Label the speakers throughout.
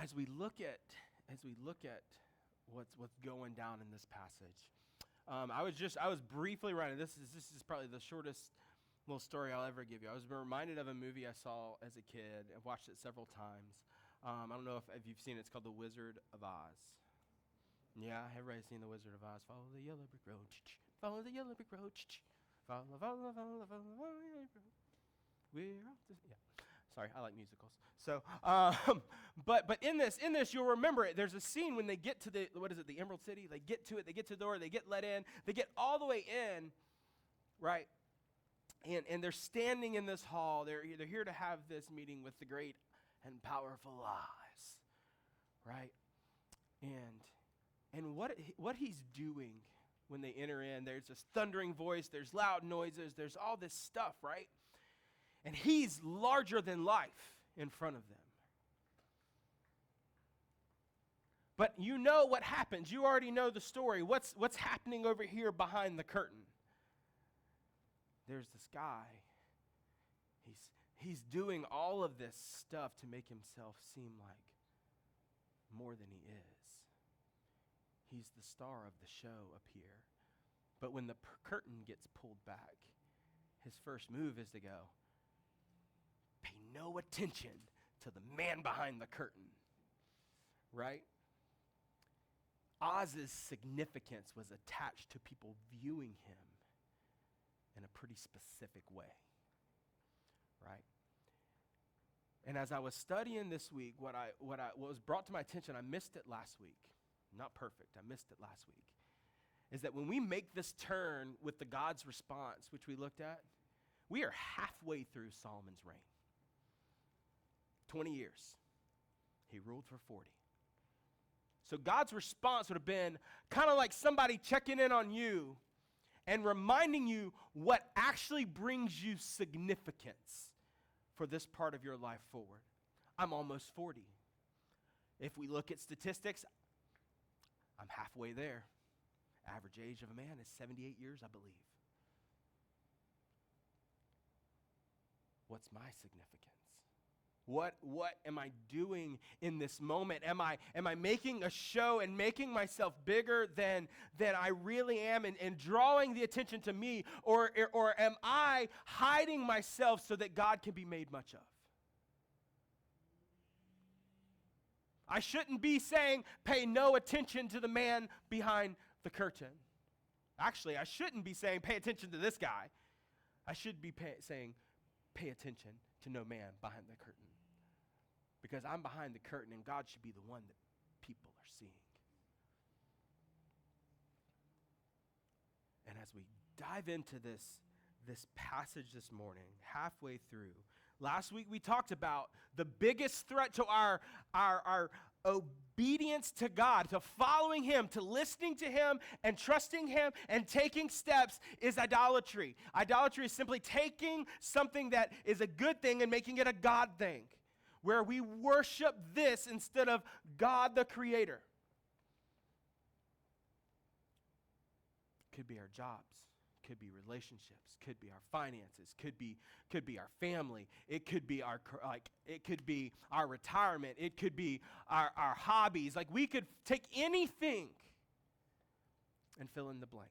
Speaker 1: as we look at what's going down in this passage, I was briefly running. This is probably the shortest little story I'll ever give you. I was reminded of a movie I saw as a kid. I've watched it several times. I don't know if you've seen it. It's called The Wizard of Oz. Yeah, everybody's seen The Wizard of Oz. Follow the yellow brick road. Follow the yellow brick road. Follow the yellow brick road. We're off to, yeah. Sorry, I like musicals. So, but in this, you'll remember it. There's a scene when they get to the Emerald City. They get to it. They get to the door. They get let in. They get all the way in, right? And they're standing in this hall. They're here to have this meeting with the great and powerful Oz, right? And what he's doing when they enter in, there's this thundering voice. There's loud noises. There's all this stuff, right? And he's larger than life in front of them. But you know what happens. You already know the story. What's happening over here behind the curtain? There's this guy. He's doing all of this stuff to make himself seem like more than he is. He's the star of the show up here. But when the curtain gets pulled back, his first move is to go, pay no attention to the man behind the curtain, right? Oz's significance was attached to people viewing him in a pretty specific way, right? And as I was studying this week, what was brought to my attention, I missed it last week. Not perfect, I missed it last week. Is that when we make this turn with the God's response, which we looked at, we are halfway through Solomon's reign. 20 years. He ruled for 40. So God's response would have been kind of like somebody checking in on you and reminding you what actually brings you significance for this part of your life forward. I'm almost 40. If we look at statistics, I'm halfway there. Average age of a man is 78 years, I believe. What's my significance? What am I doing in this moment? Am I making a show and making myself bigger than I really am and drawing the attention to me? Or am I hiding myself so that God can be made much of? I shouldn't be saying, pay no attention to the man behind the curtain. Actually, I shouldn't be saying, pay attention to this guy. I should be saying, pay attention to no man behind the curtain. Because I'm behind the curtain and God should be the one that people are seeing. And as we dive into this passage this morning, halfway through, last week we talked about the biggest threat to our obedience to God, to following Him, to listening to Him and trusting Him and taking steps is idolatry. Idolatry is simply taking something that is a good thing and making it a God thing, where we worship this instead of God the Creator. Could be our jobs, could be relationships, could be our finances, could be our family, it could be our retirement, it could be our hobbies. Like we could take anything and fill in the blank.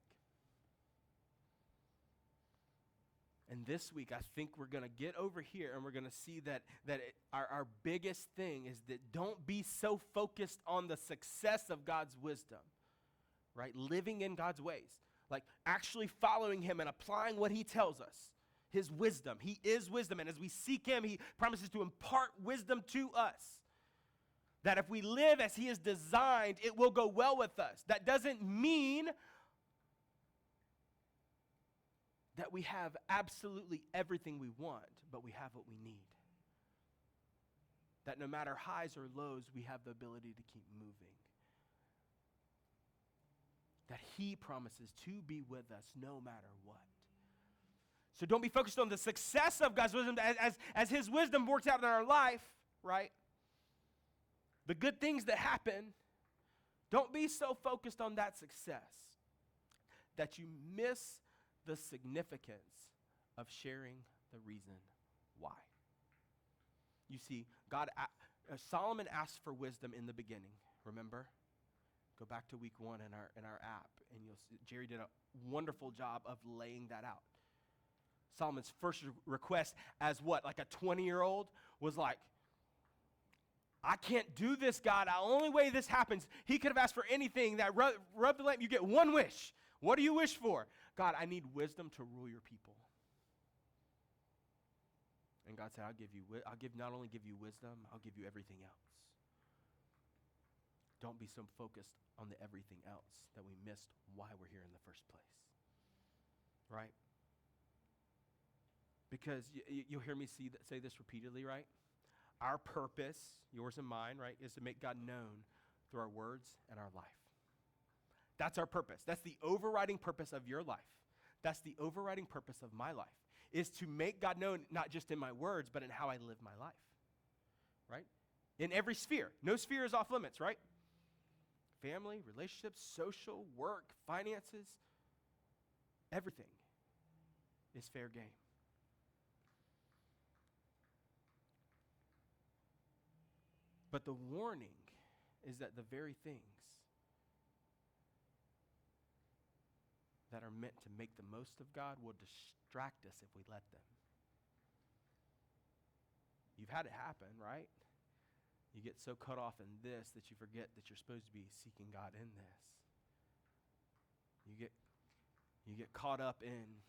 Speaker 1: And this week, I think we're going to get over here and we're going to see that our biggest thing is that don't be so focused on the success of God's wisdom, right? Living in God's ways, like actually following Him and applying what He tells us, His wisdom. He is wisdom, and as we seek Him, He promises to impart wisdom to us. That if we live as He is designed, it will go well with us. That doesn't mean that we have absolutely everything we want, but we have what we need. That no matter highs or lows, we have the ability to keep moving. That He promises to be with us no matter what. So don't be focused on the success of God's wisdom as His wisdom works out in our life, right? The good things that happen, don't be so focused on that success that you miss the significance of sharing the reason why. You see, God Solomon asked for wisdom in the beginning, remember? Go back to week 1 in our app, and you'll see Jerry did a wonderful job of laying that out. Solomon's first request as what, like a 20-year-old, was like, I can't do this, God. The only way this happens, he could have asked for anything. That rub the lamp, you get one wish. What do you wish for? God, I need wisdom to rule your people. And God said, not only give you wisdom, I'll give you everything else. Don't be so focused on the everything else that we missed why we're here in the first place. Right? Because you'll hear me say this repeatedly, right? Our purpose, yours and mine, right, is to make God known through our words and our life. That's our purpose. That's the overriding purpose of your life. That's the overriding purpose of my life, is to make God known not just in my words, but in how I live my life, right? In every sphere. No sphere is off limits, right? Family, relationships, social, work, finances, everything is fair game. But the warning is that the very things that are meant to make the most of God will distract us if we let them. You've had it happen, right? You get so caught off in this that you forget that you're supposed to be seeking God in this. You get caught up in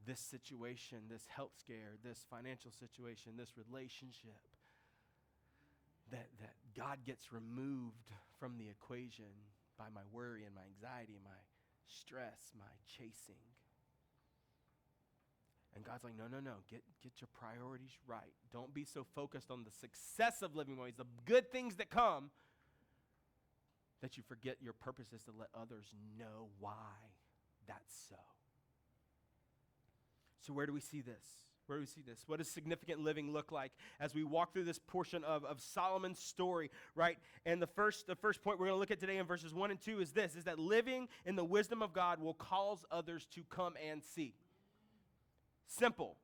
Speaker 1: this situation, this health scare, this financial situation, this relationship, that God gets removed from the equation by my worry and my anxiety and my stress, my chasing. And God's like, no. Get your priorities right. Don't be so focused on the success of living ways, the good things that come, that you forget your purpose is to let others know why that's so. So where do we see this? Where do we see this? What does significant living look like as we walk through this portion of Solomon's story, right? And the first point we're going to look at today in verses 1 and 2 is this, is that living in the wisdom of God will cause others to come and see. Simple.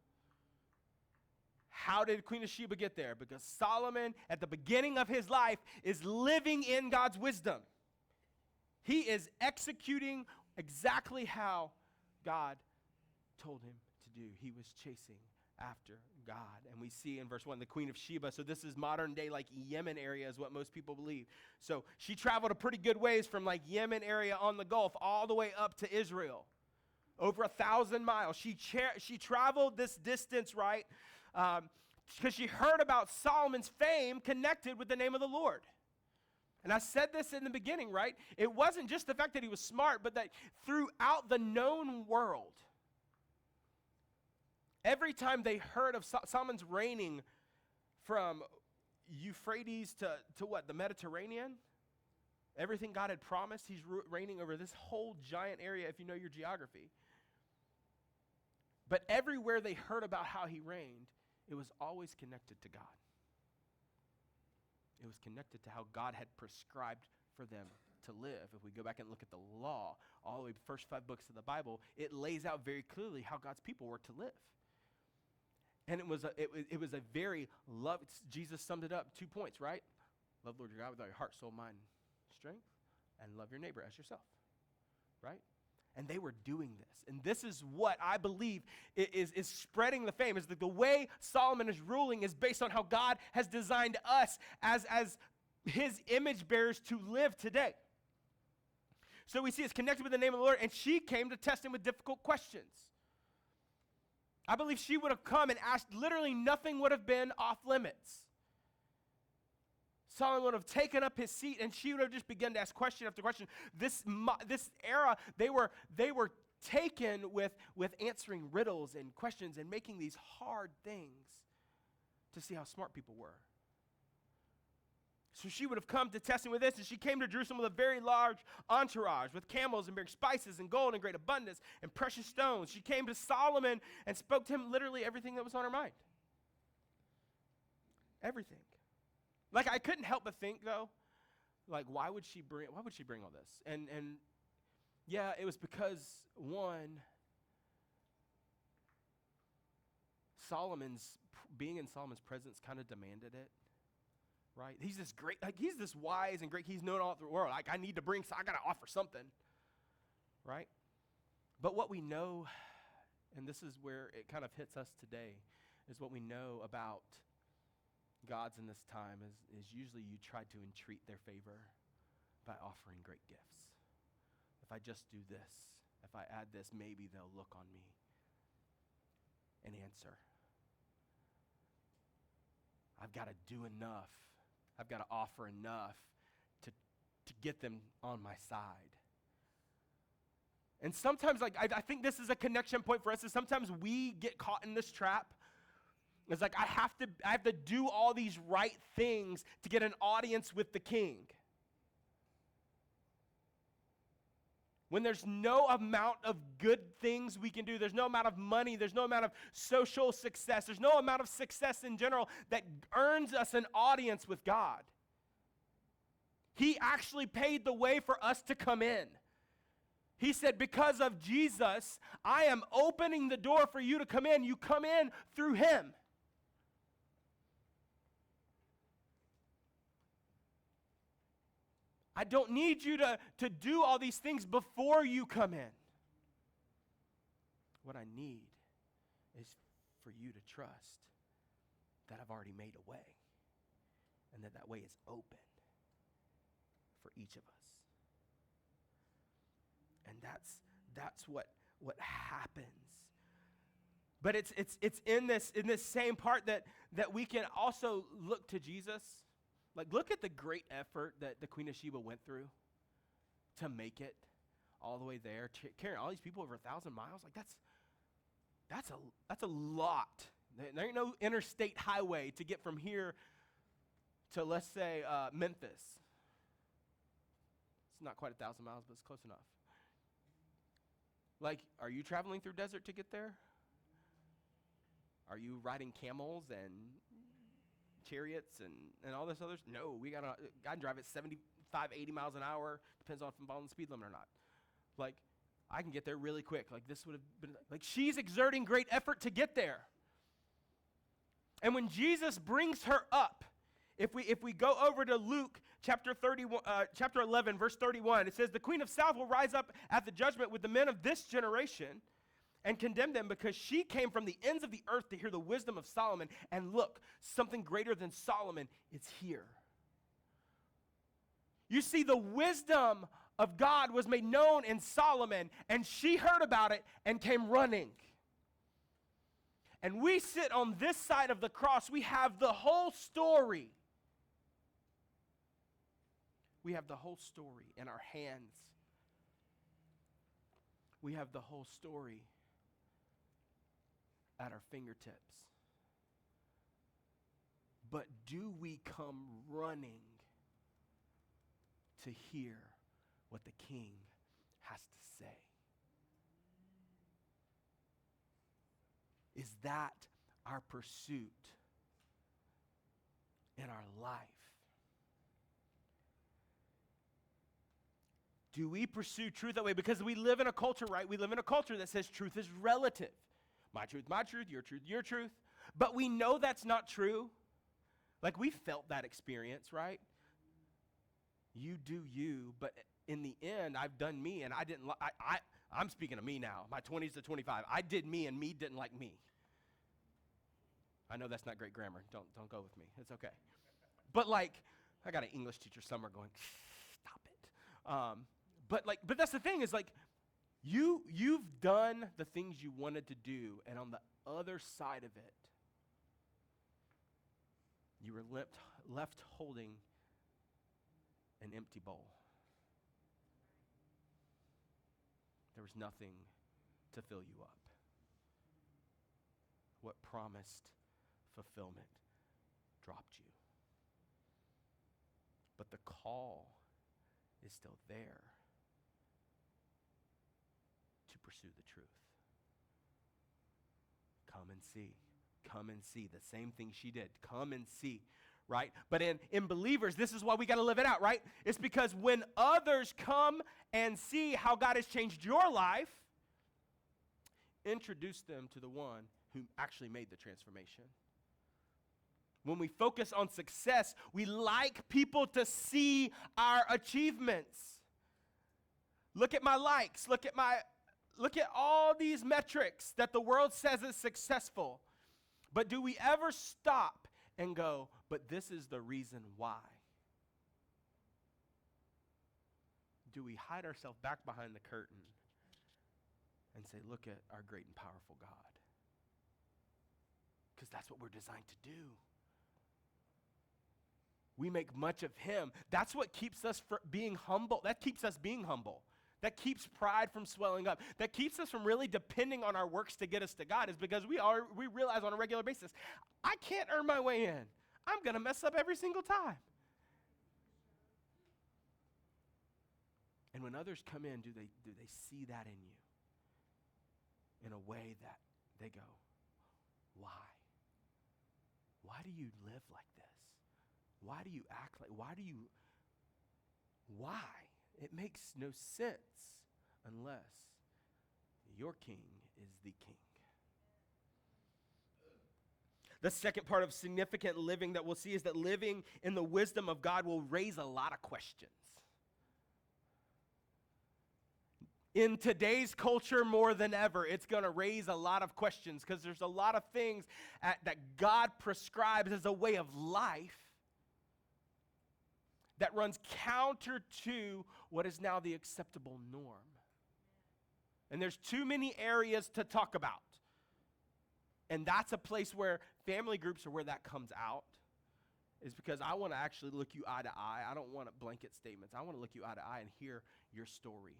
Speaker 1: How did Queen of Sheba get there? Because Solomon, at the beginning of his life, is living in God's wisdom. He is executing exactly how God told him to do. He was chasing after God. And we see in verse 1, the Queen of Sheba. So this is modern day like Yemen area is what most people believe. So she traveled a pretty good ways from like Yemen area on the Gulf all the way up to Israel. Over 1,000 miles. She traveled this distance, right? Because she heard about Solomon's fame connected with the name of the Lord. And I said this in the beginning, right? It wasn't just the fact that he was smart, but that throughout the known world, every time they heard of Solomon's reigning from Euphrates to what? The Mediterranean? Everything God had promised, he's reigning over this whole giant area if you know your geography. But everywhere they heard about how he reigned, it was always connected to God. It was connected to how God had prescribed for them to live. If we go back and look at the law, all the way the first 5 books of the Bible, it lays out very clearly how God's people were to live. And it was a very love. Jesus summed it up 2 points, right? Love Lord your God with all your heart, soul, mind, strength, and love your neighbor as yourself, right? And they were doing this. And this is what I believe is spreading the fame, is that the way Solomon is ruling is based on how God has designed us as his image bearers to live today. So we see it's connected with the name of the Lord, and she came to test him with difficult questions. I believe she would have come and asked, literally nothing would have been off limits. Solomon would have taken up his seat, and she would have just begun to ask question after question. This era, they were taken with answering riddles and questions and making these hard things to see how smart people were. So she would have come to test him with this, and she came to Jerusalem with a very large entourage, with camels and bearing spices and gold and great abundance and precious stones. She came to Solomon and spoke to him literally everything that was on her mind. Everything. Like, I couldn't help but think, though, like, why would she bring all this? And yeah, it was because, one, being in Solomon's presence kind of demanded it, right? He's this great, he's this wise and great, he's known all through the world. I need to I got to offer something, right? But what we know, and this is where it kind of hits us today, is what we know about gods in this time is usually you try to entreat their favor by offering great gifts. If I just do this, if I add this, maybe they'll look on me and answer. I've got to do enough. I've got to offer enough to get them on my side. And sometimes, I think this is a connection point for us, is sometimes we get caught in this trap. It's like, I have to do all these right things to get an audience with the king. When there's no amount of good things we can do, there's no amount of money, there's no amount of social success, there's no amount of success in general that earns us an audience with God. He actually paid the way for us to come in. He said, because of Jesus, I am opening the door for you to come in. You come in through him. I don't need you to do all these things before you come in. What I need is for you to trust that I've already made a way and that way is open for each of us. And that's what happens. But it's in this same part that we can also look to Jesus. Like, look at the great effort that the Queen of Sheba went through to make it all the way there, carrying all these people over 1,000 miles. Like, that's a lot. There ain't no interstate highway to get from here to, let's say, Memphis. It's not quite 1,000 miles, but it's close enough. Like, are you traveling through desert to get there? Are you riding camels and chariots and all this other? No, I can drive at 75, 80 miles an hour. Depends on if I'm following the speed limit or not. Like, I can get there really quick. Like, this would have been, like, she's exerting great effort to get there. And when Jesus brings her up, if we go over to Luke chapter 11, verse 31, it says, the Queen of South will rise up at the judgment with the men of this generation and condemn them, because she came from the ends of the earth to hear the wisdom of Solomon. And look, something greater than Solomon is here. You see, the wisdom of God was made known in Solomon, and she heard about it and came running. And we sit on this side of the cross. We have the whole story. We have the whole story in our hands. We have the whole story at our fingertips. But do we come running to hear what the king has to say? Is that our pursuit in our life? Do we pursue truth that way? Because we live in a culture, right? We live in a culture that says truth is relative. My truth, your truth, your truth. But we know that's not true. Like, we felt that experience, right? You do you, but in the end, I've done me, and I didn't. I'm speaking of me now. My 20s to 25. I did me, and me didn't like me. I know that's not great grammar. Don't go with me. It's okay. But like, I got an English teacher somewhere going, stop it. But that's the thing, is like, you've done the things you wanted to do, and on the other side of it, you were left holding an empty bowl. There was nothing to fill you up. What promised fulfillment dropped you. But the call is still there to pursue the truth. Come and see. Come and see. The same thing she did. Come and see. Right? But in believers, this is why we got to live it out, right? It's because when others come and see how God has changed your life, introduce them to the one who actually made the transformation. When we focus on success, we like people to see our achievements. Look at my likes. Look at all these metrics that the world says is successful. But do we ever stop and go, but this is the reason why? Do we hide ourselves back behind the curtain and say, look at our great and powerful God? Because that's what we're designed to do. We make much of him. That's what keeps us being humble. That keeps us being humble. That keeps pride from swelling up. That keeps us from really depending on our works to get us to God, is because we realize on a regular basis, I can't earn my way in. I'm going to mess up every single time. And when others come in, do they see that in you in a way that they go, why? Why do you live like this? Why do you act like, why? It makes no sense unless your king is the king. The second part of significant living that we'll see is that living in the wisdom of God will raise a lot of questions. In today's culture, more than ever, it's going to raise a lot of questions because there's a lot of things that God prescribes as a way of life that runs counter to what is now the acceptable norm. And there's too many areas to talk about. And that's a place where family groups are where that comes out, is because I want to actually look you eye to eye. I don't want blanket statements. I want to look you eye to eye and hear your story.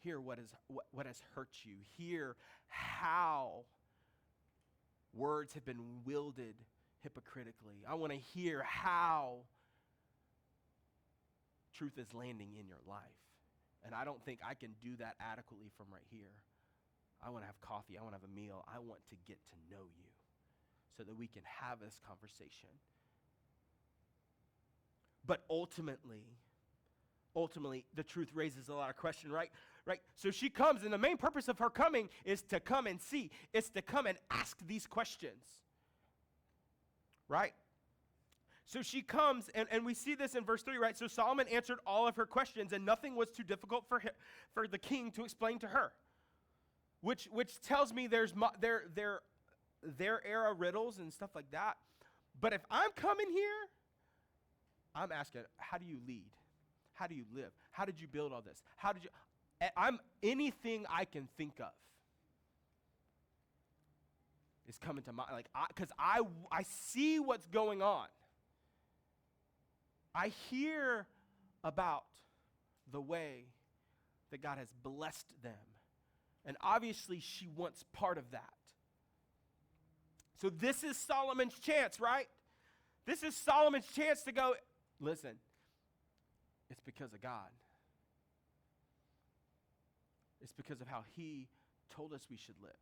Speaker 1: Hear what has hurt you. Hear how words have been wielded hypocritically. I want to hear how truth is landing in your life. And I don't think I can do that adequately from right here. I want to have coffee. I want to have a meal. I want to get to know you so that we can have this conversation. But ultimately, the truth raises a lot of questions, right? So she comes, and the main purpose of her coming is to come and see. It's to come and ask these questions, right? So she comes, and we see this in verse 3, right? So Solomon answered all of her questions, and nothing was too difficult for the king to explain to her, which tells me their era riddles and stuff like that. But if I'm coming here, I'm asking, how do you lead? How do you live? How did you build all this? I'm anything I can think of is coming to mind, because I see what's going on. I hear about the way that God has blessed them. And obviously she wants part of that. So this is Solomon's chance, right? This is Solomon's chance to go, listen, it's because of God. It's because of how he told us we should live.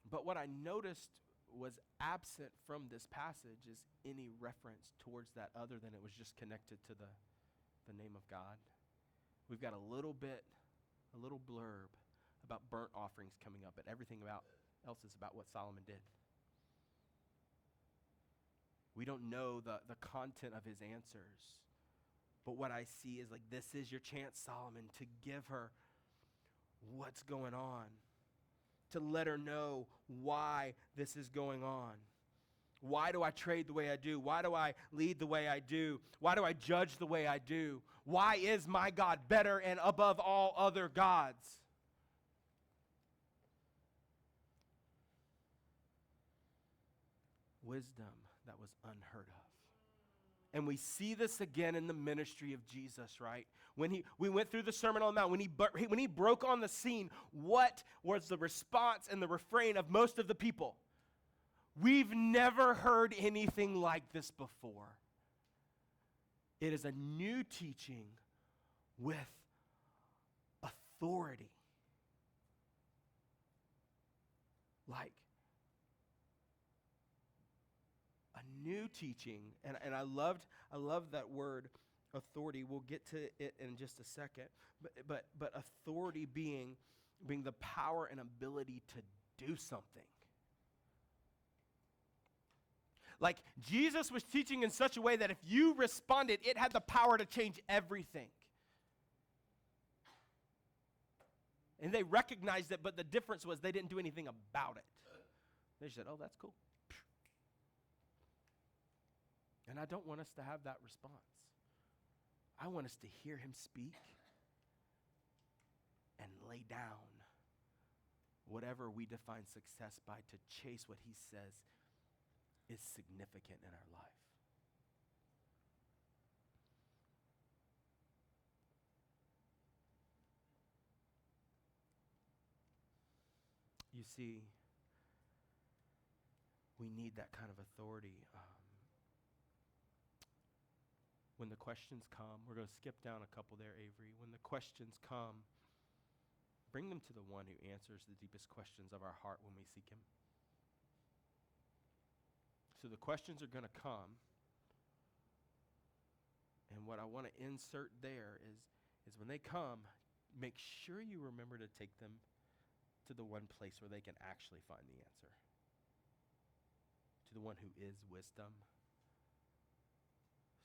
Speaker 1: But what I noticed was absent from this passage is any reference towards that other than it was just connected to the name of God. We've got a little blurb about burnt offerings coming up, but everything else is about what Solomon did. We don't know the content of his answers. But what I see is this is your chance, Solomon, to give her what's going on, to let her know why this is going on. Why do I trade the way I do? Why do I lead the way I do? Why do I judge the way I do? Why is my God better and above all other gods? Wisdom that was unheard of. And we see this again in the ministry of Jesus, right? We went through the Sermon on the Mount, when he broke on the scene, what was the response and the refrain of most of the people? We've never heard anything like this before. It is a new teaching with authority. Like a new teaching. And I love that word authority. We'll get to it in just a second. But authority being being the power and ability to do something. Like Jesus was teaching in such a way that if you responded, it had the power to change everything. And they recognized it, but the difference was they didn't do anything about it. They said, oh, that's cool. And I don't want us to have that response. I want us to hear him speak and lay down whatever we define success by to chase what he says is significant in our life. You see, we need that kind of authority. When the questions come, we're going to skip down a couple there, Avery. When the questions come, bring them to the one who answers the deepest questions of our heart when we seek him. So the questions are going to come. And what I want to insert there is when they come, make sure you remember to take them to the one place where they can actually find the answer. To the one who is wisdom.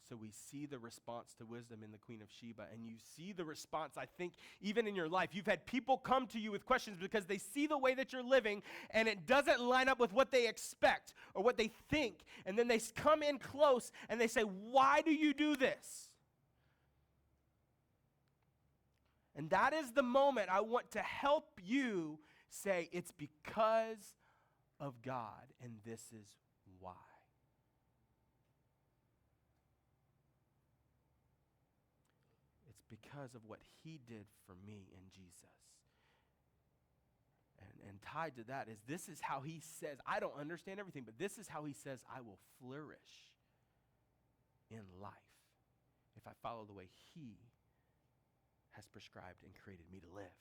Speaker 1: So we see the response to wisdom in the Queen of Sheba, and you see the response, I think, even in your life. You've had people come to you with questions because they see the way that you're living, and it doesn't line up with what they expect or what they think. And then they come in close, and they say, why do you do this? And that is the moment I want to help you say, it's because of God, and this is why. Because of what he did for me in Jesus. And tied to that is, this is how he says, I don't understand everything, but this is how he says I will flourish in life if I follow the way he has prescribed and created me to live.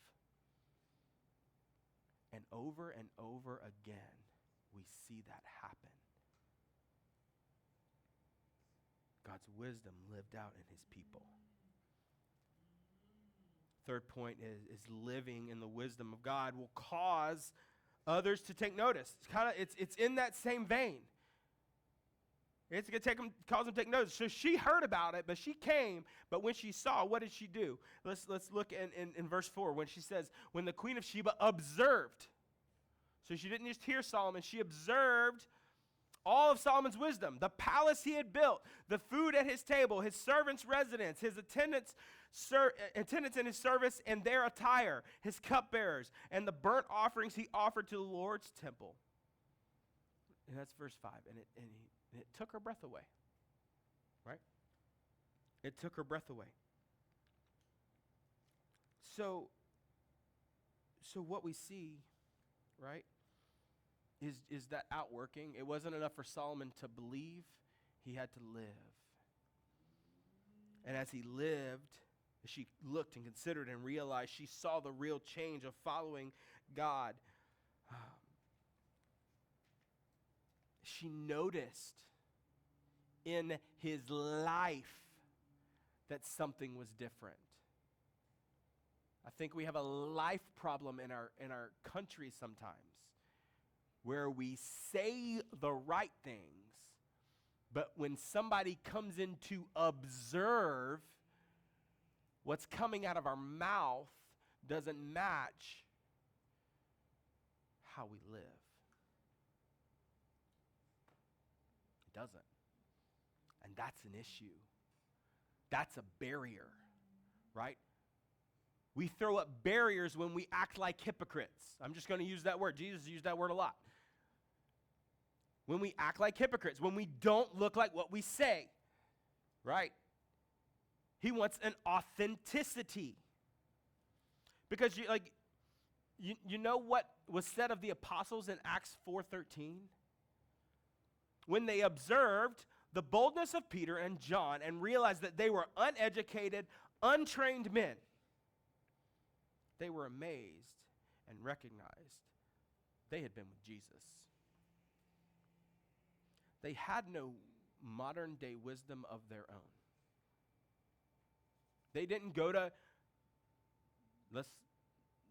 Speaker 1: And over again, we see that happen. God's wisdom lived out in his people. Third point is living in the wisdom of God will cause others to take notice. It's in that same vein. It's going to cause them to take notice. So she heard about it, but she came. But when she saw, what did she do? Let's look in verse 4 when she says, when the Queen of Sheba observed. So she didn't just hear Solomon, she observed all of Solomon's wisdom, the palace he had built, the food at his table, his servants' residence, his attendants in his service and their attire, his cupbearers, and the burnt offerings he offered to the Lord's temple. And that's verse 5. And it took her breath away. Right? It took her breath away. So what we see, right, is that outworking. It wasn't enough for Solomon to believe. He had to live. And as he lived, she looked and considered and realized, she saw the real change of following God. She noticed in his life that something was different. I think we have a life problem in our country sometimes, where we say the right things, but when somebody comes in to observe, what's coming out of our mouth doesn't match how we live. It doesn't. And that's an issue. That's a barrier, right? We throw up barriers when we act like hypocrites. I'm just going to use that word. Jesus used that word a lot. When we act like hypocrites, when we don't look like what we say, right? He wants an authenticity. Because you know what was said of the apostles in Acts 4:13? When they observed the boldness of Peter and John and realized that they were uneducated, untrained men, they were amazed and recognized they had been with Jesus. They had no modern day wisdom of their own. They didn't go to, let's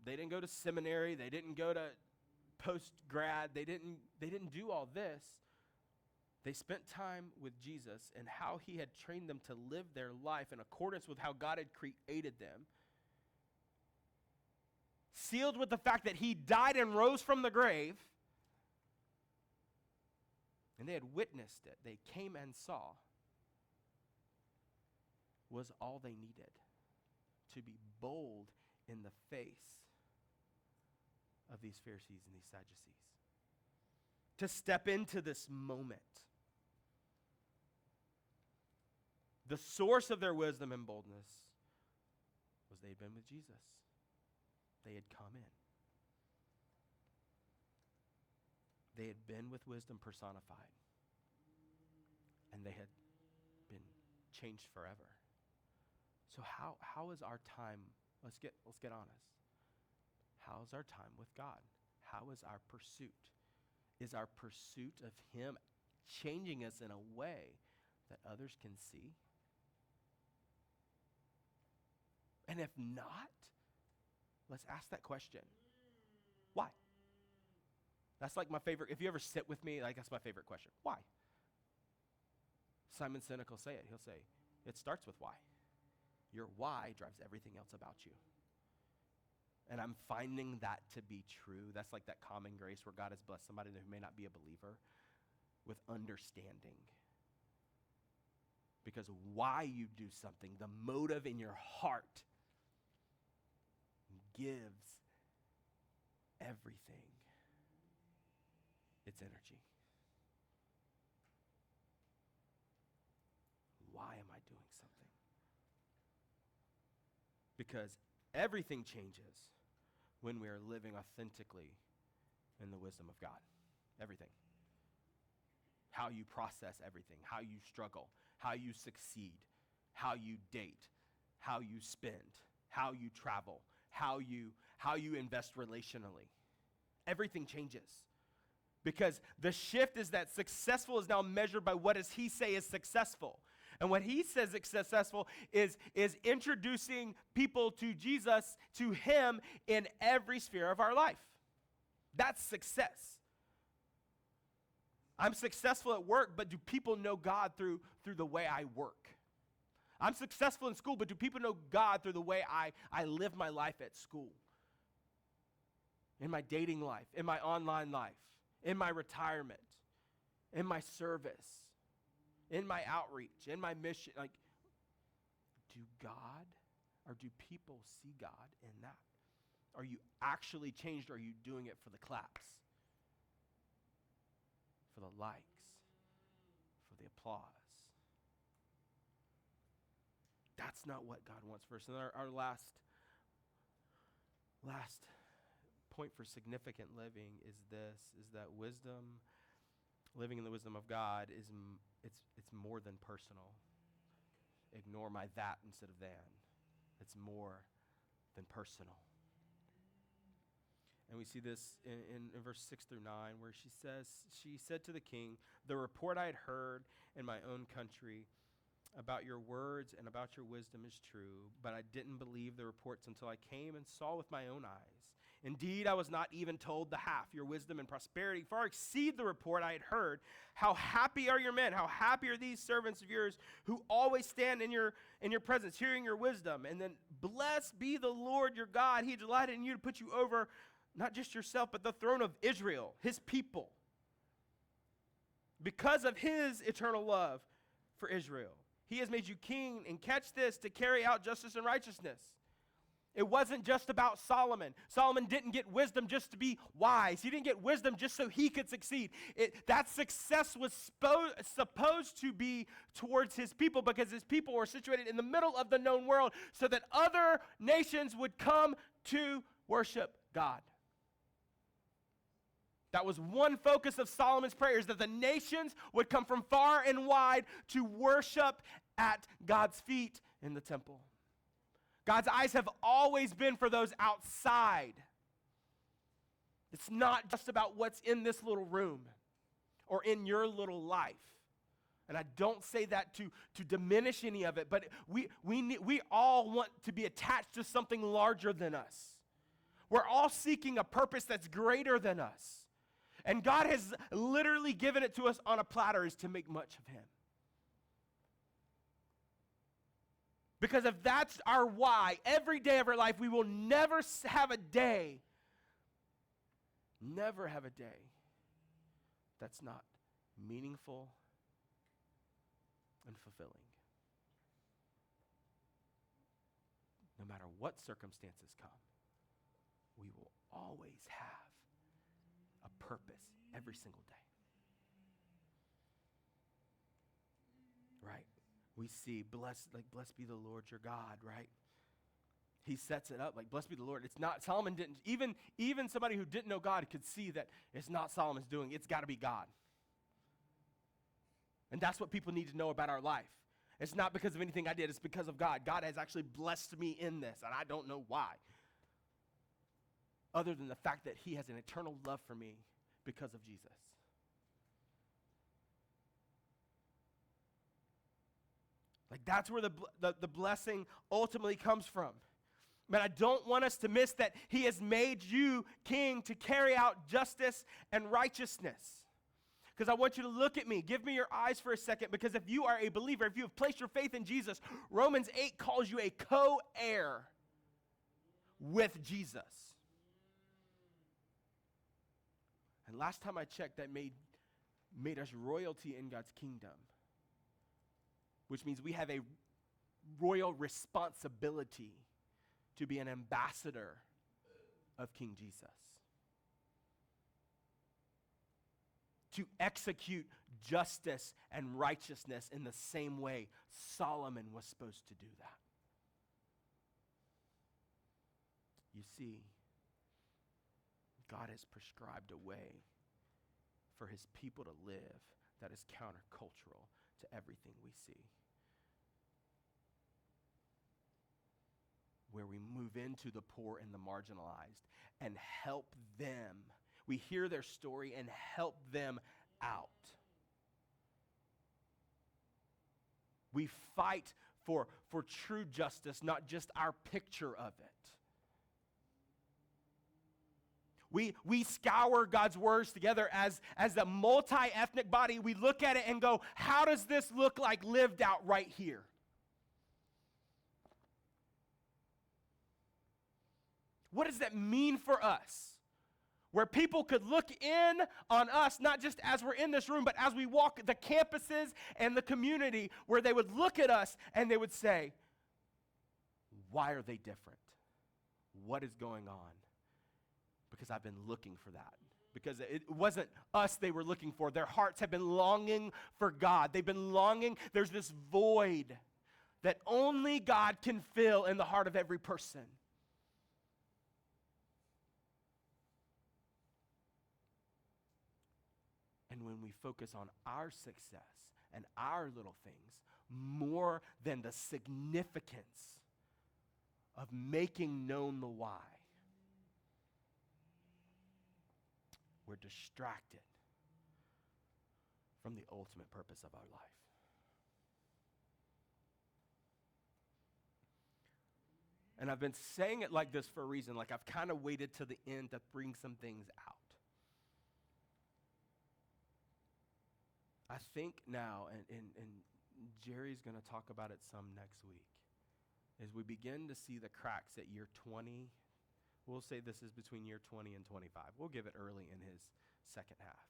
Speaker 1: They didn't go to seminary. They didn't go to post-grad. They didn't do all this. They spent time with Jesus and how he had trained them to live their life in accordance with how God had created them. Sealed with the fact that he died and rose from the grave. And they had witnessed it. They came and saw. Was all they needed to be bold in the face of these Pharisees and these Sadducees. To step into this moment. The source of their wisdom and boldness was they had been with Jesus. They had come in. They had been with wisdom personified. And they had been changed forever. So how is our time, let's get honest. How is our time with God? How is our pursuit? Is our pursuit of him changing us in a way that others can see? And if not, let's ask that question. Why? That's like my favorite. If you ever sit with me, like that's my favorite question. Why? Simon Sinek will say it. He'll say, it starts with why. Your why drives everything else about you. And I'm finding that to be true. That's like that common grace where God has blessed somebody who may not be a believer with understanding. Because why you do something, the motive in your heart, gives everything its energy. Why am I doing something? Because everything changes when we are living authentically in the wisdom of God. Everything. How you process everything, how you struggle, how you succeed, how you date, how you spend, how you travel, how you invest relationally. Everything changes. Because the shift is that successful is now measured by what does he say is successful. And what he says is successful is introducing people to Jesus, to him in every sphere of our life. That's success. I'm successful at work, but do people know God through the way I work? I'm successful in school, but do people know God through the way I live my life at school? In my dating life, in my online life, in my retirement, in my service, in my outreach, in my mission. Like, do God or do people see God in that? Are you actually changed or are you doing it for the claps? For the likes? For the applause? That's not what God wants for us. And our last point for significant living is that wisdom, living in the wisdom of God it's more than personal. Ignore my that instead of than. It's more than personal. And we see this in verse 6 through 9 where she said to the king, the report I had heard in my own country about your words and about your wisdom is true, but I didn't believe the reports until I came and saw with my own eyes. Indeed, I was not even told the half. Your wisdom and prosperity far exceed the report I had heard. How happy are your men? How happy are these servants of yours who always stand in your presence, hearing your wisdom? And then, blessed be the Lord your God. He delighted in you to put you over not just yourself, but the throne of Israel, his people. Because of his eternal love for Israel. He has made you king, and catch this, to carry out justice and righteousness. It wasn't just about Solomon. Solomon didn't get wisdom just to be wise. He didn't get wisdom just so he could succeed. That success was supposed to be towards his people because his people were situated in the middle of the known world so that other nations would come to worship God. That was one focus of Solomon's prayers, that the nations would come from far and wide to worship at God's feet in the temple. God's eyes have always been for those outside. It's not just about what's in this little room or in your little life. And I don't say that to diminish any of it, but we all want to be attached to something larger than us. We're all seeking a purpose that's greater than us. And God has literally given it to us on a platter, is to make much of him. Because if that's our why, every day of our life, we will never have a day that's not meaningful and fulfilling. No matter what circumstances come, we will always have a purpose every single day. Right? We see, blessed be the Lord your God, right? He sets it up like, blessed be the Lord. It's not, Solomon didn't, even somebody who didn't know God could see that it's not Solomon's doing. It's got to be God. And that's what people need to know about our life. It's not because of anything I did. It's because of God. God has actually blessed me in this, and I don't know why. Other than the fact that he has an eternal love for me because of Jesus. Like, that's where the blessing ultimately comes from. But I don't want us to miss that he has made you king to carry out justice and righteousness. Because I want you to look at me. Give me your eyes for a second, because if you are a believer, if you have placed your faith in Jesus, Romans 8 calls you a co-heir with Jesus. And last time I checked, that made us royalty in God's kingdom, which means we have a royal responsibility to be an ambassador of King Jesus. To execute justice and righteousness in the same way Solomon was supposed to do that. You see, God has prescribed a way for his people to live that is countercultural to everything we see. Where we move into the poor and the marginalized and help them. We hear their story and help them out. We fight for true justice, not just our picture of it. We scour God's words together as a multi-ethnic body. We look at it and go, how does this look like lived out right here? What does that mean for us? Where people could look in on us, not just as we're in this room, but as we walk the campuses and the community, where they would look at us and they would say, why are they different? What is going on? Because I've been looking for that. Because it wasn't us they were looking for. Their hearts have been longing for God. They've been longing. There's this void that only God can fill in the heart of every person. And when we focus on our success and our little things more than the significance of making known the why, we're distracted from the ultimate purpose of our life. And I've been saying it like this for a reason. Like, I've kind of waited to the end to bring some things out. I think now, and Jerry's going to talk about it some next week, as we begin to see the cracks at year 20. We'll say this is between year 20 and 25. We'll give it early in his second half.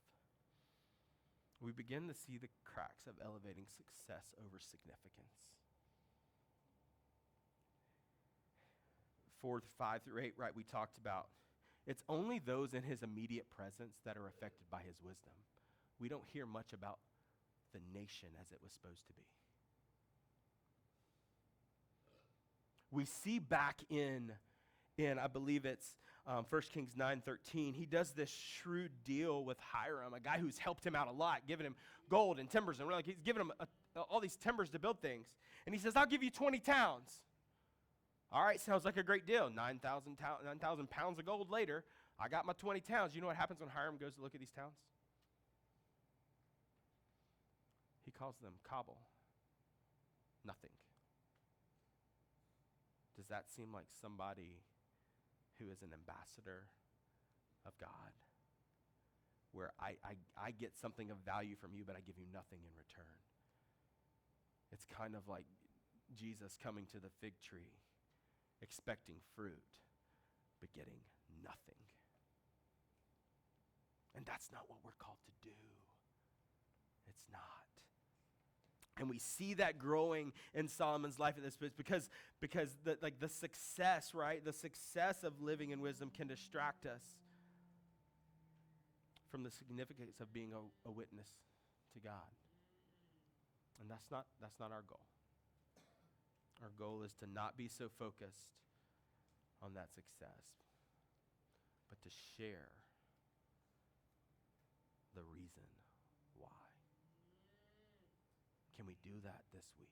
Speaker 1: We begin to see the cracks of elevating success over significance. 4, 5 through 8, right, we talked about. It's only those in his immediate presence that are affected by his wisdom. We don't hear much about the nation as it was supposed to be. We see back in I believe it's 1 Kings 9:13, he does this shrewd deal with Hiram, a guy who's helped him out a lot, giving him gold and timbers, and he's giving him all these timbers to build things. And he says, I'll give you 20 towns. All right, sounds like a great deal. 9,000 pounds of gold later, I got my 20 towns. You know what happens when Hiram goes to look at these towns? He calls them cobble. Nothing. Does that seem like somebody who is an ambassador of God, where I get something of value from you, but I give you nothing in return. It's kind of like Jesus coming to the fig tree, expecting fruit, but getting nothing. And that's not what we're called to do. It's not. And we see that growing in Solomon's life at this point because the success, right? The success of living in wisdom can distract us from the significance of being a witness to God. And that's not our goal. Our goal is to not be so focused on that success, but to share the reason why. Can we do that this week?